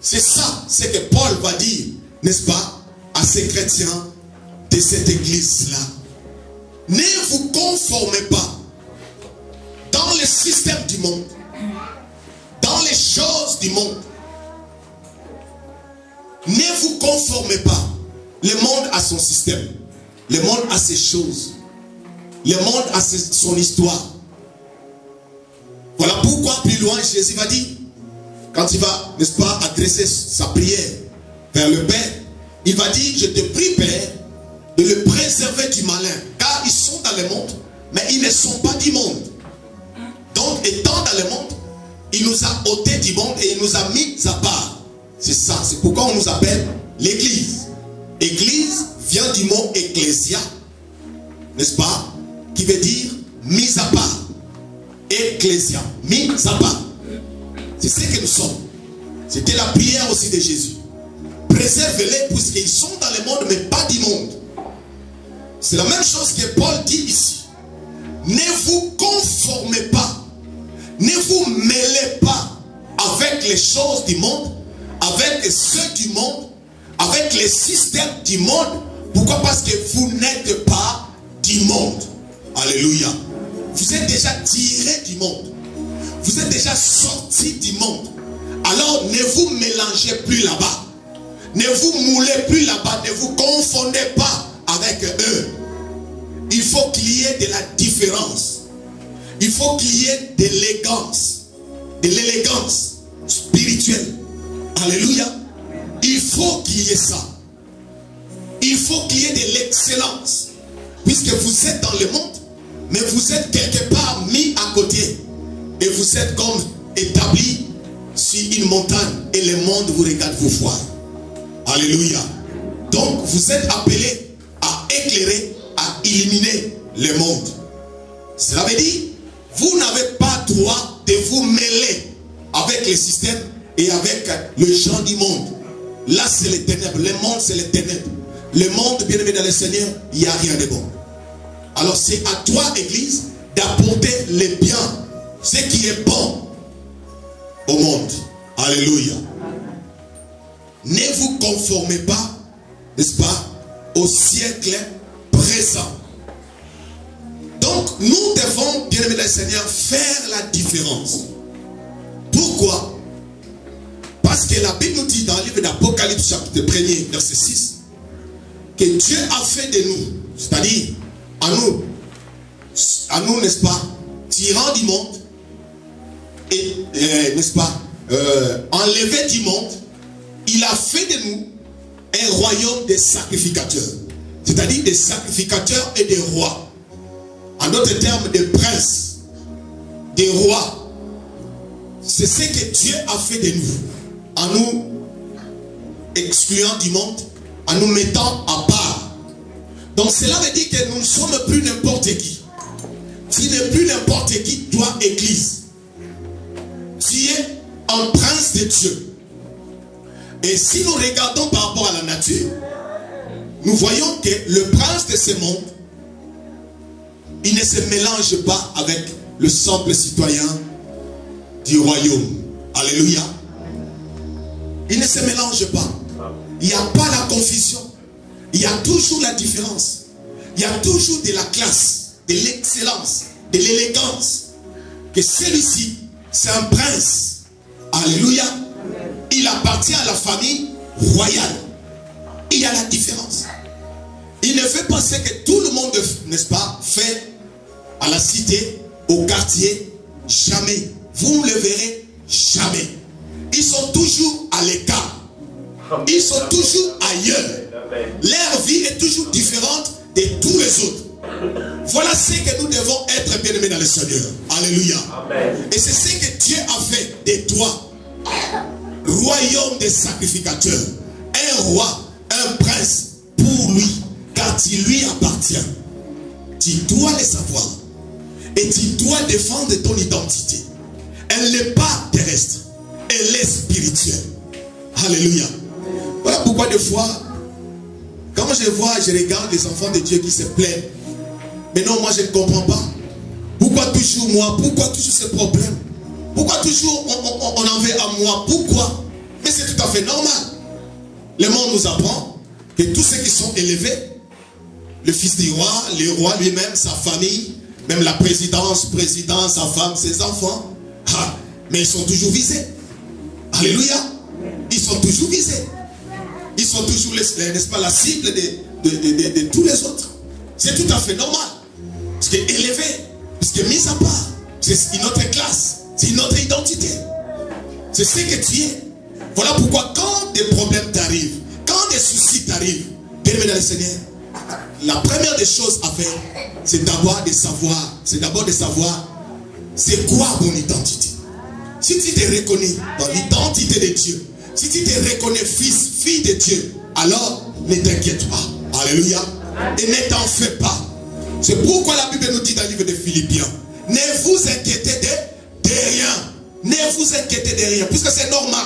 C'est ça, c'est que Paul va dire, n'est-ce pas, à ces chrétiens de cette église-là. Ne vous conformez pas dans le système du monde, dans les choses du monde. Ne vous conformez pas. Le monde a son système. Le monde a ses choses. Le monde a son histoire. Voilà pourquoi plus loin Jésus va dire, quand il va, n'est-ce pas, adresser sa prière vers le Père, il va dire, je te prie Père, de le préserver du malin. Car ils sont dans le monde, mais ils ne sont pas du monde. Donc étant dans le monde, il nous a ôtés du monde et il nous a mis à part. C'est ça, c'est pourquoi on nous appelle l'église. Église vient du mot ecclésia, n'est-ce pas, qui veut dire mise à part. Ecclésia, mise à part. C'est ce que nous sommes. C'était la prière aussi de Jésus. Préservez-les puisqu'ils sont dans le monde mais pas du monde. C'est la même chose que Paul dit ici. Ne vous conformez pas. Ne vous mêlez pas avec les choses du monde, avec ceux du monde, avec les systèmes du monde. Pourquoi? Parce que vous n'êtes pas du monde. Alléluia. Vous êtes déjà tiré du monde. Vous êtes déjà sorti du monde. Alors ne vous mélangez plus là-bas. Ne vous moulez plus là-bas. Ne vous confondez pas avec eux. Il faut qu'il y ait de la différence. Il faut qu'il y ait de l'élégance spirituelle. Alléluia. Il faut qu'il y ait ça. Il faut qu'il y ait de l'excellence. Puisque vous êtes dans le monde, mais vous êtes quelque part mis à côté. Et vous êtes comme établi sur une montagne. Et le monde vous regarde vous voir. Alléluia. Donc vous êtes appelés à éclairer, à illuminer le monde. Cela veut dire, vous n'avez pas droit de vous mêler avec les systèmes et avec le gens du monde. Là c'est les ténèbres. Le monde c'est les ténèbres. Le monde, bien aimé dans le Seigneur, il n'y a rien de bon. Alors c'est à toi, Église, d'apporter les biens, ce qui est bon au monde. Alléluia. Ne vous conformez pas, n'est-ce pas, au siècle présent. Donc nous devons, bien aimé dans le Seigneur, faire la différence. Pourquoi? Parce que la Bible nous dit dans le livre d'Apocalypse chapitre 1er, verset 6, que Dieu a fait de nous, c'est-à-dire à nous, n'est-ce pas, tirant du monde, et, n'est-ce pas, enlevé du monde, il a fait de nous un royaume des sacrificateurs, c'est-à-dire des sacrificateurs et des rois. En d'autres termes, des princes, des rois. C'est ce que Dieu a fait de nous, en nous excluant du monde, en nous mettant à part. Donc cela veut dire que nous ne sommes plus n'importe qui. Tu n'es plus n'importe qui, toi, Église. Tu es un prince de Dieu. Et si nous regardons par rapport à la nature, nous voyons que le prince de ce monde, il ne se mélange pas avec le simple citoyen du royaume. Alléluia. Il ne se mélange pas. Il n'y a pas la confusion. Il y a toujours la différence. Il y a toujours de la classe, de l'excellence, de l'élégance. Que celui-ci, c'est un prince. Alléluia. Il appartient à la famille royale. Il y a la différence. Il ne fait pas ce que tout le monde, n'est-ce pas, fait à la cité, au quartier. Jamais. Vous ne le verrez jamais. Ils sont toujours à l'écart. Ils sont toujours ailleurs. Leur vie est toujours différente de tous les autres. Voilà ce que nous devons être bien-aimés dans le Seigneur. Alléluia. Amen. Et c'est ce que Dieu a fait de toi. Royaume des sacrificateurs. Un roi, un prince pour lui. Car tu lui appartiens. Tu dois le savoir. Et tu dois défendre ton identité. Elle n'est pas terrestre. Elle est spirituelle. Alléluia. Voilà pourquoi des fois, quand je vois, je regarde les enfants de Dieu qui se plaignent. Mais non, moi je ne comprends pas. Pourquoi toujours moi? Pourquoi toujours ce problème? Pourquoi toujours on en veut à moi? Pourquoi? Mais c'est tout à fait fait normal. Le monde nous apprend que tous ceux qui sont élevés, le fils du roi, le roi lui-même, sa famille, même la présidence, sa femme, ses enfants, mais ils sont toujours visés. Alléluia. Ils sont toujours visés. Ils sont toujours, n'est-ce pas, la cible de tous les autres. C'est tout à fait normal. Parce que élevé, parce que mis à part, c'est une autre classe, c'est une autre identité. C'est ce que tu es. Voilà pourquoi quand des problèmes t'arrivent, quand des soucis t'arrivent, bien-aimé dans le Seigneur, la première des choses à faire, c'est d'abord de savoir, c'est quoi mon identité. Si tu te reconnais dans l'identité de Dieu, si tu te reconnais fils, fille de Dieu, alors ne t'inquiète pas. Alléluia. Et ne t'en fais pas. C'est pourquoi la Bible nous dit dans le livre de Philippiens, ne vous inquiétez de rien. Ne vous inquiétez de rien. Puisque c'est normal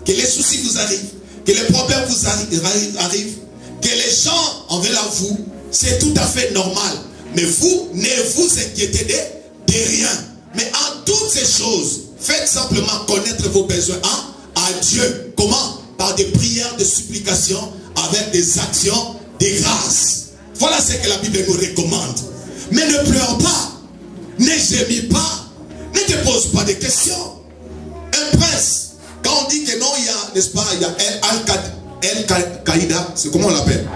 que les soucis vous arrivent, que les problèmes vous arrivent, que les gens en veulent à vous. C'est tout à fait normal. Mais vous, ne vous inquiétez de rien. Mais en toutes ces choses, faites simplement connaître vos besoins à Dieu. Comment? Par des prières, des supplications, avec des actions, des grâces. Voilà ce que la Bible nous recommande. Mais ne pleure pas, ne gémis pas, ne te pose pas de questions. Un prince, quand on dit que non, il y a, n'est-ce pas, il y a Al-Qaïda, c'est comment on l'appelle?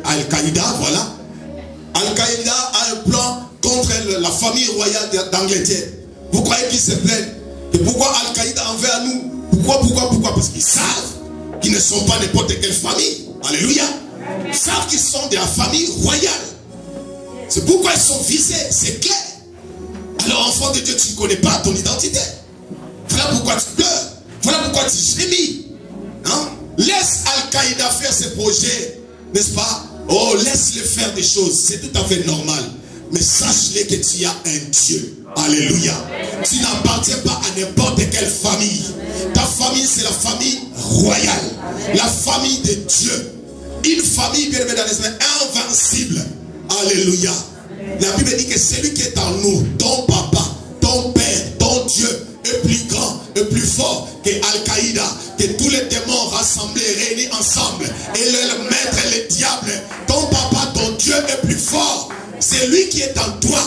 Al-Qaïda, voilà. Al-Qaïda a un plan contre la famille royale d'Angleterre. Vous croyez qu'ils se plaignent? Et pourquoi Al-Qaïda envers nous? Pourquoi? Parce qu'ils savent qu'ils ne sont pas n'importe quelle famille. Alléluia. Ils savent qu'ils sont de la famille royale. C'est pourquoi ils sont visés, c'est clair. Alors enfant de Dieu, tu ne connais pas ton identité. Voilà pourquoi tu pleures. Voilà pourquoi tu gémis. Hein? Laisse Al-Qaïda faire ses projets, n'est-ce pas? Oh, laisse-le faire des choses, c'est tout à fait normal. Mais sache-le que tu as un Dieu. Alléluia. Tu n'appartiens pas à n'importe quelle famille. Ta famille, c'est la famille royale. La famille de Dieu. Une famille, bien aimée dans l'esprit, invincible. Alléluia. La Bible dit que celui qui est en nous, ton papa, ton père, ton Dieu, est plus grand, est plus fort que Al-Qaïda, que tous les démons rassemblés, réunis ensemble, et le maître, le diable. Ton papa, ton Dieu est plus fort. C'est lui qui est en toi.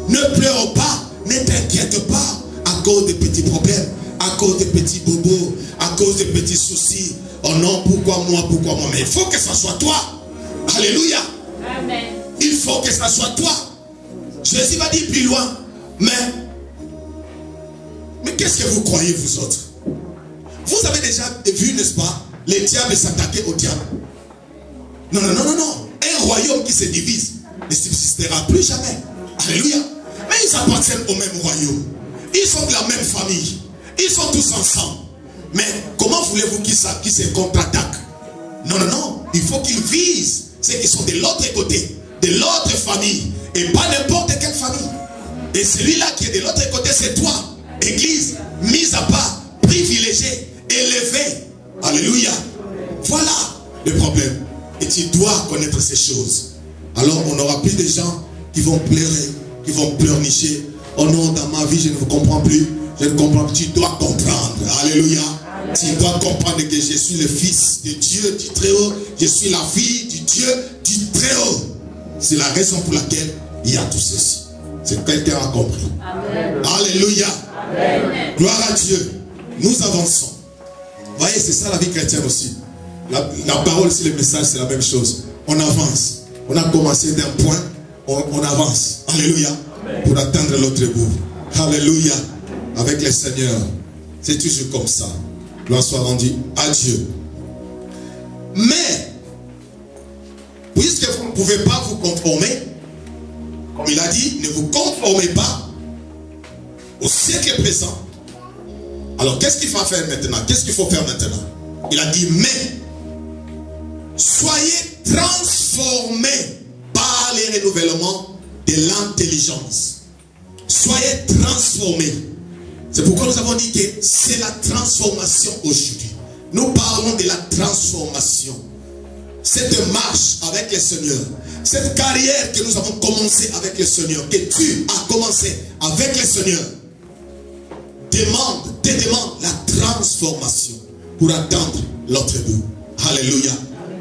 Ne pleure pas, ne t'inquiète pas à cause des petits problèmes, à cause des petits bobos, à cause des petits soucis. Oh non, pourquoi moi? Mais il faut que ça soit toi. Alléluia. Amen. Il faut que ça soit toi. Jésus va dire plus loin. Mais qu'est-ce que vous croyez, vous autres? Vous avez déjà vu, n'est-ce pas, les diables s'attaquer au diable? Non. Un royaume qui se divise ne subsistera plus jamais. Alléluia. Mais ils appartiennent au même royaume. Ils sont de la même famille. Ils sont tous ensemble. Mais comment voulez-vous qu'ils se contre-attaquent? Non. Il faut qu'ils visent ceux qui sont de l'autre côté, de l'autre famille. Et pas n'importe quelle famille. Et celui-là qui est de l'autre côté, c'est toi. Église, mise à part, privilégiée, élevée. Alléluia. Voilà le problème. Et tu dois connaître ces choses. Alors on n'aura plus de gens qui vont pleurer, qui vont pleurnicher. Oh non, dans ma vie, je ne vous comprends plus. Je ne comprends plus. Tu dois comprendre. Alléluia. Tu dois comprendre que je suis le fils de Dieu du Très-Haut. Je suis la fille du Dieu du Très-Haut. C'est la raison pour laquelle il y a tout ceci. C'est que quelqu'un a compris. Amen. Alléluia. Amen. Gloire à Dieu. Nous avançons. Vous voyez, c'est ça la vie chrétienne aussi. La parole, c'est le message, c'est la même chose. On avance. On a commencé d'un point, on avance. Alléluia. Amen. Pour atteindre l'autre bout. Alléluia. Avec le Seigneur. C'est toujours comme ça. Gloire soit rendue à Dieu. Mais, puisque vous ne pouvez pas vous conformer, comme il a dit, ne vous conformez pas au siècle présent. Alors, qu'est-ce qu'il faut faire maintenant? Qu'est-ce qu'il faut faire maintenant? Il a dit, mais, soyez transformés par les renouvellements de l'intelligence. Soyez transformés. C'est pourquoi nous avons dit que c'est la transformation aujourd'hui. Nous parlons de la transformation. Cette marche avec le Seigneur, cette carrière que nous avons commencé avec le Seigneur, que tu as commencé avec le Seigneur, te demande la transformation. pour atteindre l'autre bout. Alléluia.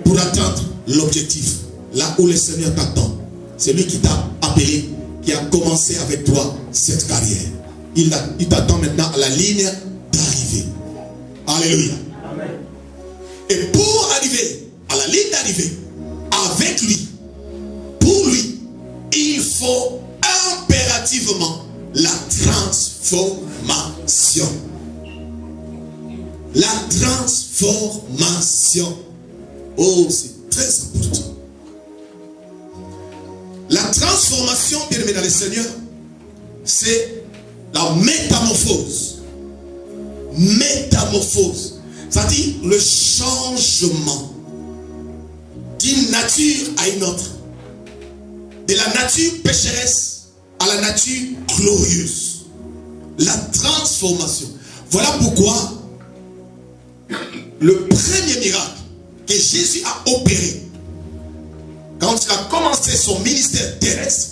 Pour atteindre l'objectif. Là où le Seigneur t'attend. C'est lui qui t'a appelé, qui a commencé avec toi cette carrière. Il t'attend maintenant à la ligne d'arrivée. Alléluia. Amen. Et pour arriver à la ligne d'arrivée, avec lui, pour lui, il faut impérativement la transformation. La transformation. Oh, c'est très important. La transformation, bien aimé dans le Seigneur, c'est la métamorphose. Métamorphose. C'est-à-dire le changement d'une nature à une autre. De la nature pécheresse à la nature glorieuse. La transformation. Voilà pourquoi le premier miracle que Jésus a opéré, quand il a commencé son ministère terrestre,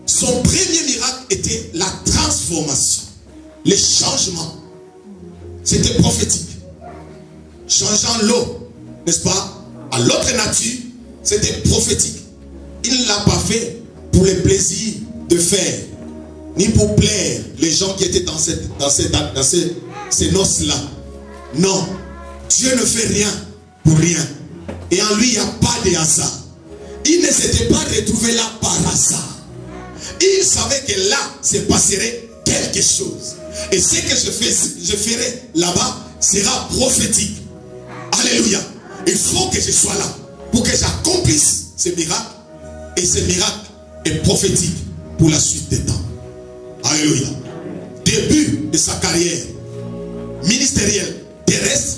son premier miracle était la transformation, le changement. C'était prophétique. Changeant l'eau, n'est-ce pas, à l'autre nature, c'était prophétique. Il ne l'a pas fait pour le plaisir de faire, ni pour plaire les gens qui étaient dans ces noces-là. Non, Dieu ne fait rien pour rien. Et en lui, il n'y a pas de hasard. Il ne s'était pas retrouvé là par hasard. Il savait que là, se passerait quelque chose. Et ce que je ferai là-bas sera prophétique. Alléluia. Il faut que je sois là pour que j'accomplisse ce miracle. Et ce miracle est prophétique pour la suite des temps. Alléluia. Début de sa carrière ministérielle terrestre,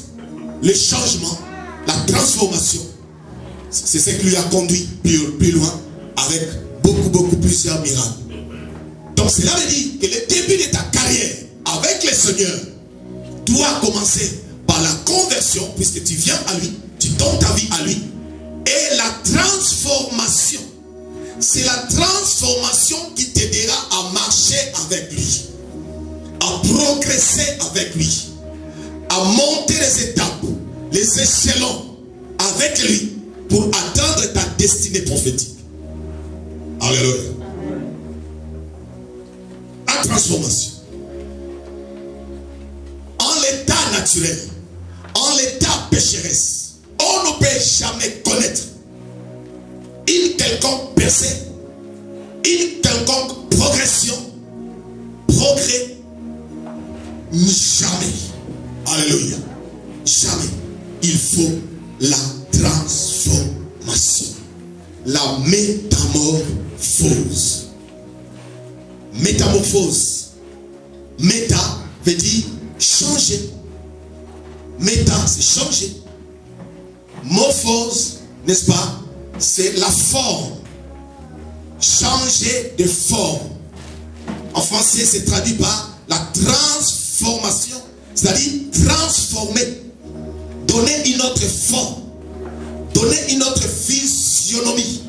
le changement, la transformation, c'est ce qui lui a conduit plus loin avec beaucoup plusieurs miracles. Donc cela veut dire que le début de ta carrière avec le Seigneur doit commencer par la conversion, puisque tu viens à lui, tu donnes ta vie à lui, et la transformation. C'est la transformation qui t'aidera à marcher avec lui, à progresser avec lui, à monter les étapes, les échelons avec lui pour atteindre ta destinée prophétique. Alléluia. La transformation. En l'état naturel, en l'état pécheresse, on ne peut jamais connaître une quelconque percée, une quelconque progression, progrès, jamais. Alléluia. Jamais. Il faut la transformation. La métamorphose. Métamorphose. Méta veut dire changer. Méta, c'est changer. Morphose, n'est-ce pas? C'est la forme. Changer de forme. En français, c'est traduit par la transformation. C'est-à-dire transformer. Donner une autre forme. Donner une autre physionomie.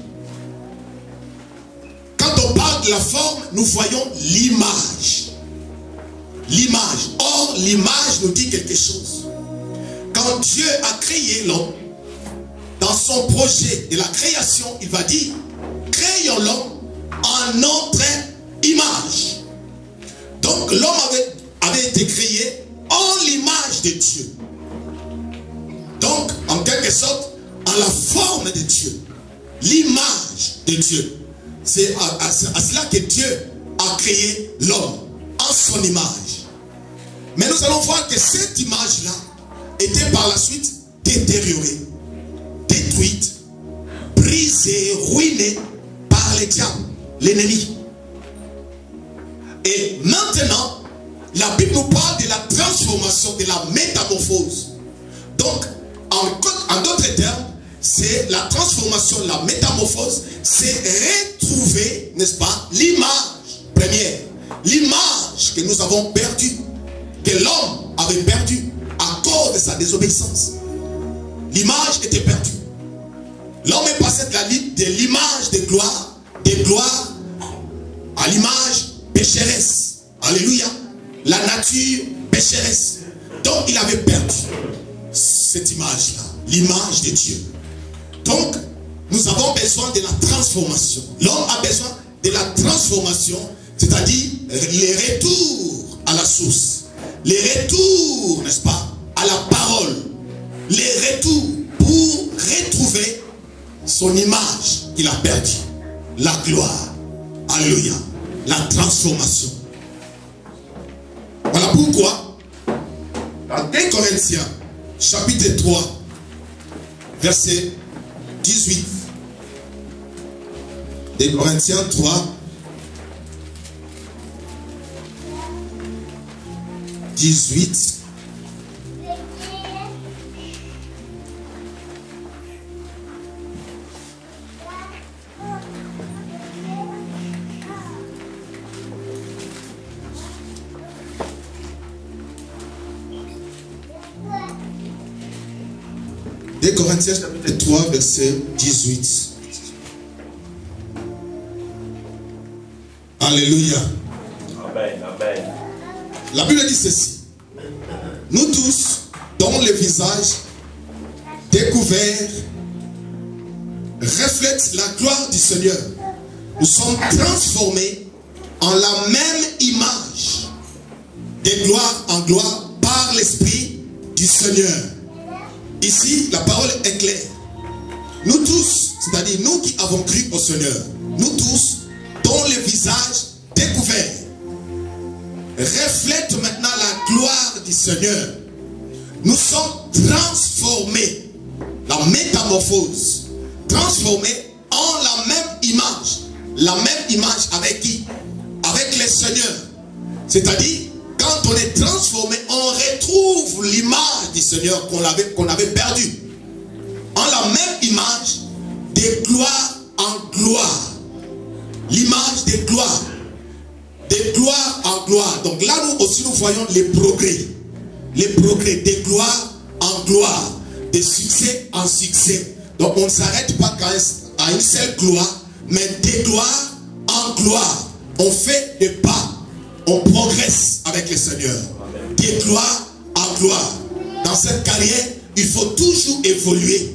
Quand on parle de la forme, nous voyons l'image. L'image. Or, l'image nous dit quelque chose. Quand Dieu a créé l'homme, dans son projet de la création, il va dire, créons l'homme en notre image. Donc l'homme avait été créé en l'image de Dieu. Donc, en quelque sorte, en la forme de Dieu. L'image de Dieu. C'est à cela que Dieu a créé l'homme, en son image. Mais nous allons voir que cette image-là était par la suite détériorée, détruite, brisée, ruinée par les diables, l'ennemi. Et maintenant, la Bible nous parle de la transformation, de la métamorphose. Donc, en d'autres termes, c'est la transformation, la métamorphose, c'est retrouver, n'est-ce pas, l'image première, l'image que nous avons perdue, que l'homme avait perdue à cause de sa désobéissance. L'image était perdue. L'homme est passé de l'image de gloire à l'image pécheresse. Alléluia. La nature pécheresse. Donc il avait perdu. cette image-là, l'image de Dieu. Donc, nous avons besoin de la transformation. L'homme a besoin de la transformation, c'est-à-dire les retours à la source. Les retours, n'est-ce pas, à la parole. Les retours pour retrouver son image qu'il a perdue. La gloire. Alléluia. La transformation. Voilà pourquoi, dans 1 Corinthiens, chapitre 3, verset 18. 1 Corinthiens 3, 18. Des Corinthiens chapitre 3 verset 18. Alléluia. Amen, amen. La Bible dit ceci. Nous tous, dont le visage découvert reflète la gloire du Seigneur, nous sommes transformés en la même image, de gloire en gloire, par l'Esprit du Seigneur. Ici, la parole est claire. Nous tous, c'est-à-dire nous qui avons cru au Seigneur, nous tous, dont le visage découvert reflète maintenant la gloire du Seigneur, nous sommes transformés, la métamorphose, transformés en la même image avec qui? Avec le Seigneur. C'est-à-dire, quand on est transformé, on retrouve l'image du Seigneur qu'on avait perdue. En la même image, de gloire en gloire. L'image de gloire. De gloire en gloire. Donc là, nous aussi, nous voyons les progrès. Les progrès de gloire en gloire. De succès en succès. Donc on ne s'arrête pas à une seule gloire, mais de gloire en gloire. On fait des pas. On progresse avec le Seigneur. De gloire en gloire. Dans cette carrière, il faut toujours évoluer.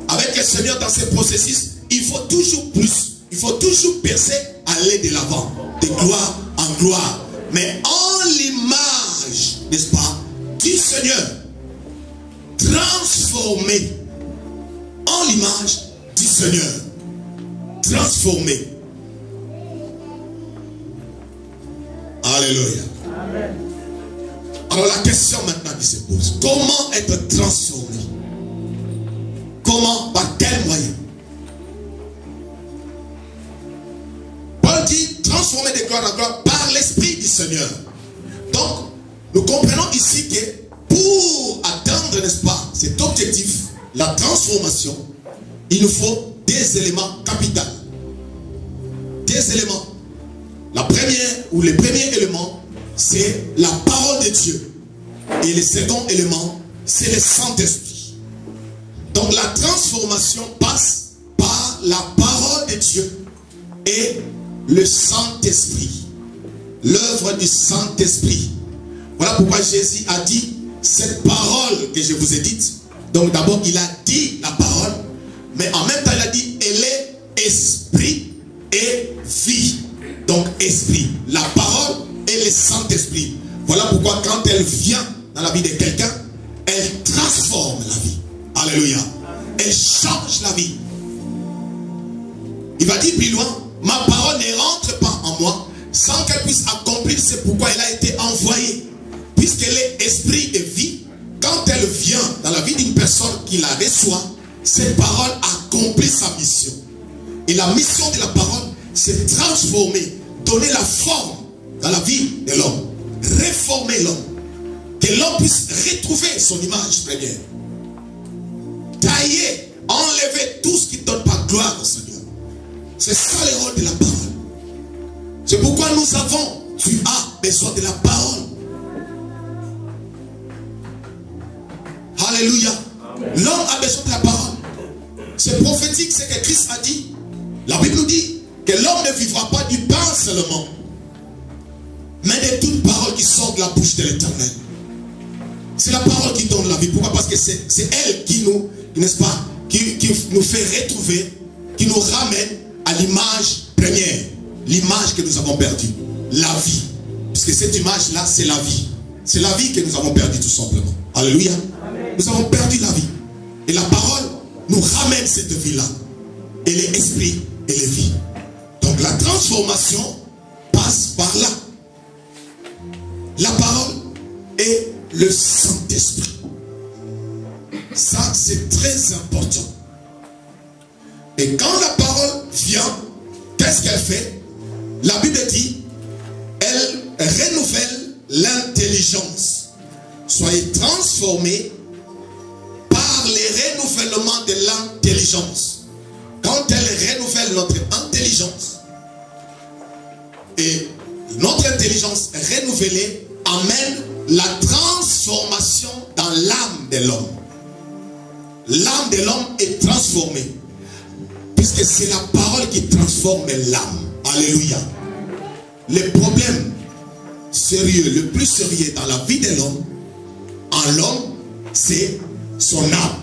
Avec le Seigneur dans ce processus, il faut toujours plus. Il faut toujours percer, aller de l'avant. De gloire en gloire. Mais en l'image, n'est-ce pas, du Seigneur. Transformé. En l'image du Seigneur. Transformé. Alléluia. Amen. Alors la question maintenant qui se pose, comment être transformé? Comment? Par quel moyen? Paul dit transformer de gloire en gloire par l'Esprit du Seigneur. Donc, nous comprenons ici que pour atteindre, n'est-ce pas, cet objectif, la transformation, il nous faut des éléments capitaux. Des éléments. La première, ou le premier élément, c'est la parole de Dieu. Et le second élément, c'est le Saint-Esprit. Donc la transformation passe par la parole de Dieu et le Saint-Esprit. L'œuvre du Saint-Esprit. Voilà pourquoi Jésus a dit cette parole que je vous ai dite. Donc d'abord, il a dit la parole, mais en même temps, il a dit elle est esprit et vie. Donc esprit, la parole et le Saint-Esprit. Voilà pourquoi quand elle vient dans la vie de quelqu'un, elle transforme la vie. Alléluia. Elle change la vie. Il va dire plus loin, ma parole ne rentre pas en moi sans qu'elle puisse accomplir ce pourquoi elle a été envoyée. Puisqu'elle est esprit et vie, quand elle vient dans la vie d'une personne qui la reçoit, cette parole accomplit sa mission. Et la mission de la parole, c'est transformer, donner la forme dans la vie de l'homme, réformer l'homme, que l'homme puisse retrouver son image première, tailler, enlever tout ce qui ne donne pas gloire au Seigneur. C'est ça le rôle de la parole. C'est pourquoi tu as besoin de la parole. Alléluia. L'homme a besoin de la parole. C'est prophétique, c'est que Christ a dit. La Bible nous dit que l'homme ne vivra pas du pain seulement, mais de toute parole qui sort de la bouche de l'Éternel. C'est la parole qui donne la vie. Pourquoi? Parce que c'est elle qui nous, n'est-ce pas, qui nous fait retrouver, qui nous ramène à l'image première, l'image que nous avons perdue, la vie. Parce que cette image-là, c'est la vie. C'est la vie que nous avons perdue tout simplement. Alléluia. Amen. Nous avons perdu la vie. Et la parole nous ramène cette vie-là. Et l'esprit et les vies. Donc la transformation passe par là. La parole est le Saint-Esprit. Ça, c'est très important. Et quand la parole vient, qu'est-ce qu'elle fait? La Bible dit, elle renouvelle l'intelligence. Soyez transformés par les renouvellements de l'intelligence. Quand elle renouvelle notre intelligence, et notre intelligence renouvelée amène la transformation dans l'âme de l'homme. L'âme de l'homme est transformée. Puisque c'est la parole qui transforme l'âme. Alléluia. Le problème sérieux, le plus sérieux dans la vie de l'homme, en l'homme, c'est son âme.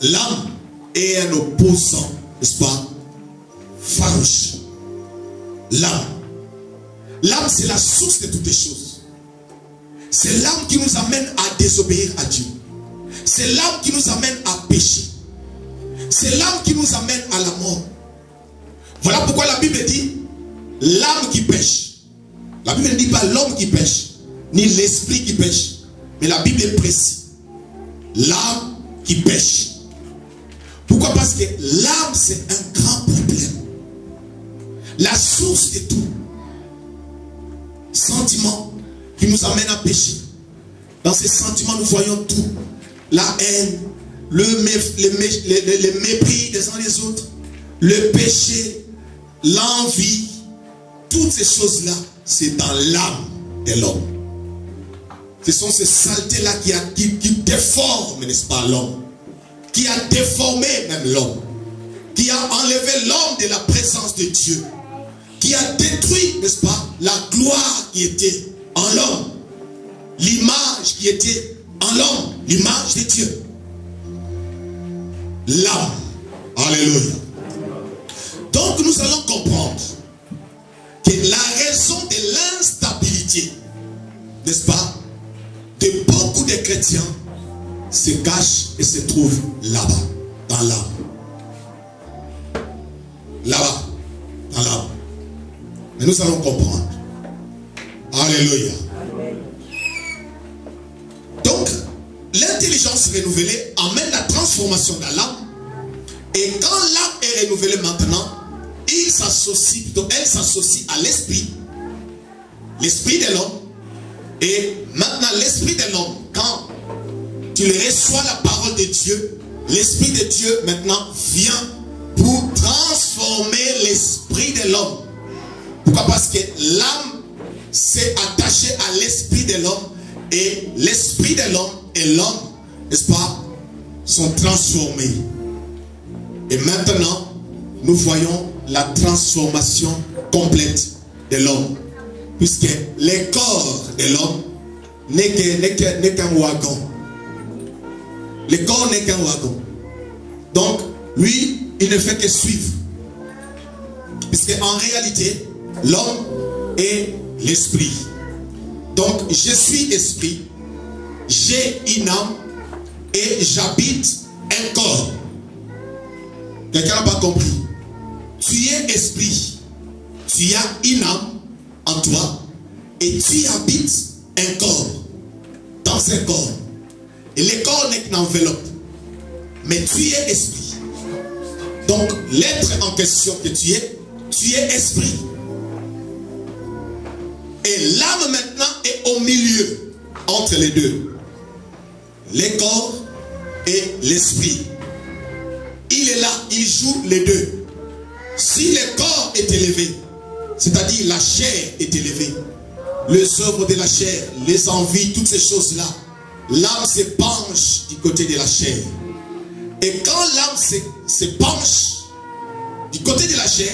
L'âme est un opposant, n'est-ce pas, farouche. L'âme. L'âme, c'est la source de toutes les choses. C'est l'âme qui nous amène à désobéir à Dieu. C'est l'âme qui nous amène à pécher. C'est l'âme qui nous amène à la mort. Voilà pourquoi la Bible dit l'âme qui pêche. La Bible ne dit pas l'homme qui pêche, ni l'esprit qui pêche. Mais la Bible est précise. L'âme qui pêche. Pourquoi? Parce que l'âme, c'est un grand problème. La source de tout. Sentiment qui nous amène à pécher. Dans ces sentiments, nous voyons tout. La haine, le mépris des uns des autres, le péché, l'envie, toutes ces choses-là, c'est dans l'âme de l'homme. Ce sont ces saletés-là qui déforment, n'est-ce pas, l'homme, qui a déformé même l'homme, qui a enlevé l'homme de la présence de Dieu, qui a détruit, n'est-ce pas, la gloire qui était en l'homme, l'image qui était en l'homme, l'image de Dieu. L'âme. Alléluia. Donc nous allons comprendre que la raison de l'instabilité, n'est-ce pas, de beaucoup de chrétiens se cache et se trouve là-bas, dans l'âme. Là-bas, dans l'âme. Mais nous allons comprendre. Alléluia. Donc, l'intelligence renouvelée amène la transformation dans l'âme. Et quand l'âme est renouvelée maintenant, elle s'associe à l'esprit. L'esprit de l'homme. Et maintenant, l'esprit de l'homme, quand tu reçois la parole de Dieu, l'esprit de Dieu maintenant vient pour transformer l'esprit de l'homme. Pourquoi? Parce que l'âme s'est attachée à l'esprit de l'homme. Et l'esprit de l'homme et l'homme, n'est-ce pas, sont transformés. Et maintenant, nous voyons la transformation complète de l'homme. Puisque le corps de l'homme n'est qu'un wagon. Le corps n'est qu'un wagon. Donc, lui, il ne fait que suivre. Puisque en réalité, l'homme est l'esprit. Donc, je suis esprit, j'ai une âme et j'habite un corps. Quelqu'un n'a pas compris? Tu es esprit, tu as une âme en toi et tu habites un corps. Dans un corps. Et le corps n'est qu'une enveloppe. Mais tu es esprit. Donc, l'être en question que tu es esprit. Et l'âme maintenant est au milieu, entre les deux. Le corps et l'esprit. Il est là, il joue les deux. Si le corps est élevé, c'est-à-dire la chair est élevée, les œuvres de la chair, les envies, toutes ces choses-là, l'âme se penche du côté de la chair. Et quand l'âme se penche du côté de la chair,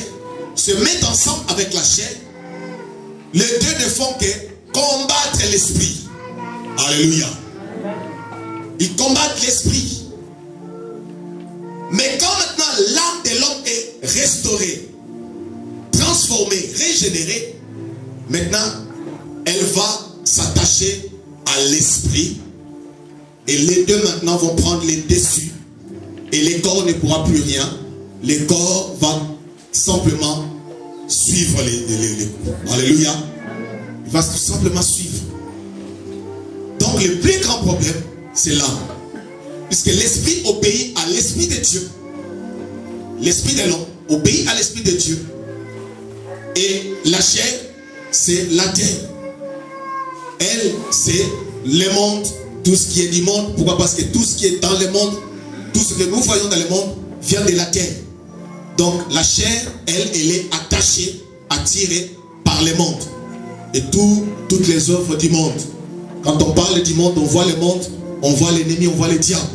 se met ensemble avec la chair, les deux ne font que combattre l'esprit. Alléluia. Ils combattent l'esprit. Mais quand maintenant l'âme de l'homme est restaurée, transformée, régénérée, maintenant elle va s'attacher à l'esprit. Et les deux maintenant vont prendre les dessus. Et le corps ne pourra plus rien. Le corps va simplement suivre les coups. Alléluia. Il va tout simplement suivre. Donc le plus grand problème, c'est l'âme. Puisque l'esprit obéit à l'esprit de Dieu. L'esprit de l'homme obéit à l'esprit de Dieu. Et la chair, c'est la terre. Elle, c'est le monde, tout ce qui est du monde. Pourquoi? Parce que tout ce qui est dans le monde, tout ce que nous voyons dans le monde, vient de la terre. Donc la chair, elle est attachée, attirée par le monde. Et toutes les œuvres du monde. Quand on parle du monde, on voit le monde, on voit l'ennemi, on voit le diable.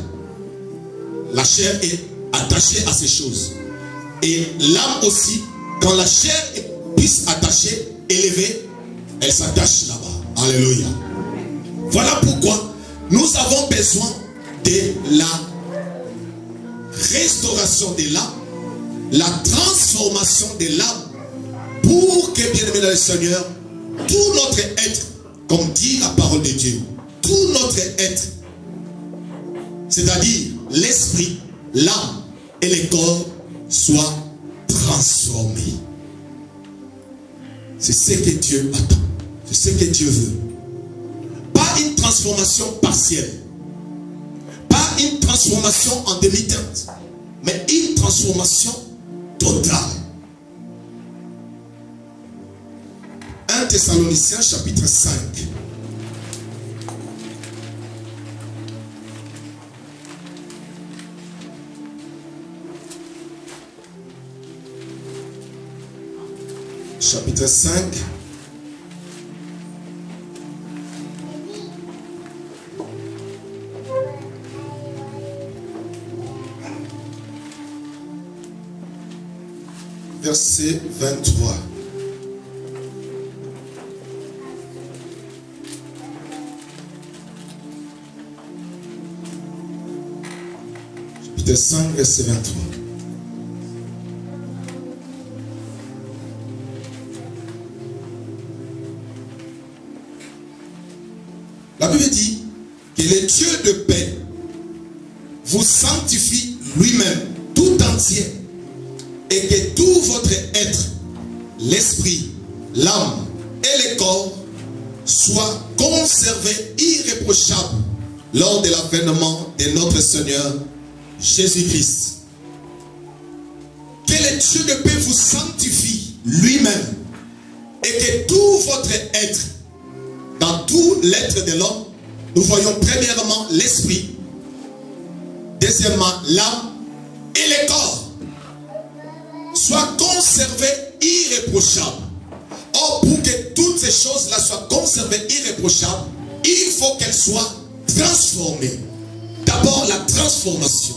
La chair est attachée à ces choses. Et l'âme aussi, quand la chair est plus attachée, élevée, elle s'attache là-bas. Alléluia. Voilà pourquoi nous avons besoin de la restauration de l'âme, la transformation de l'âme, pour que, bien aimé dans le Seigneur, tout notre être, comme dit la parole de Dieu, tout notre être, c'est-à-dire l'esprit, l'âme et le corps, soient transformés. C'est ce que Dieu attend. C'est ce que Dieu veut. Pas une transformation partielle. Pas une transformation en demi-teinte. Mais une transformation totale. 1 Thessaloniciens chapitre 5. Chapitre 5. Verset 23. Chapitre 5, verset 23. La Bible dit que le Dieu de paix vous sanctifie lui-même tout entier, et que tout votre être, l'esprit, l'âme et le corps soient conservés irréprochables lors de l'avènement de notre Seigneur Jésus-Christ. Que le Dieu de paix vous sanctifie lui-même, et que tout votre être, dans tout l'être de l'homme, nous voyons premièrement l'esprit, deuxièmement l'âme et le corps, soit conservés irréprochables. Or, pour que toutes ces choses-là soient conservées irréprochables, il faut qu'elles soient transformées. D'abord, la transformation.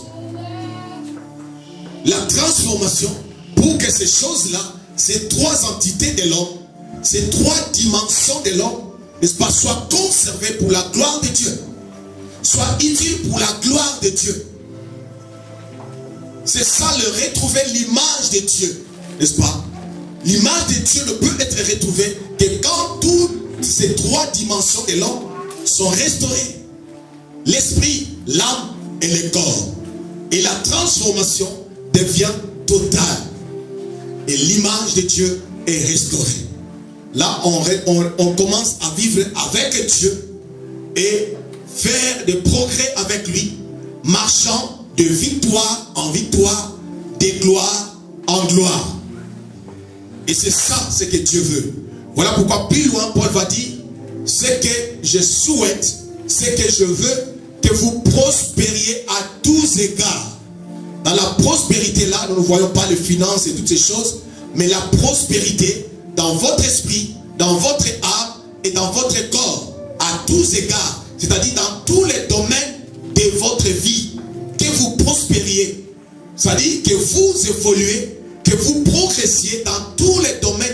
La transformation, pour que ces choses-là, ces trois entités de l'homme, ces trois dimensions de l'homme, n'est-ce pas, soient conservées pour la gloire de Dieu. Soient utiles pour la gloire de Dieu. C'est ça, le retrouver l'image de Dieu, n'est-ce pas? L'image de Dieu ne peut être retrouvée que quand toutes ces trois dimensions de l'homme sont restaurées. L'esprit, l'âme et le corps. Et la transformation devient totale. Et l'image de Dieu est restaurée. Là, on commence à vivre avec Dieu et faire des progrès avec lui, marchant de victoire en victoire, de gloire en gloire. Et c'est ça ce que Dieu veut. Voilà pourquoi plus loin Paul va dire, ce que je souhaite, ce que je veux, que vous prospériez à tous égards. Dans la prospérité là, nous ne voyons pas les finances et toutes ces choses, mais la prospérité dans votre esprit, dans votre âme et dans votre corps, à tous égards, c'est-à-dire dans tous les domaines de votre vie. Que vous prospériez, c'est-à-dire que vous évoluez, que vous progressiez dans tous les domaines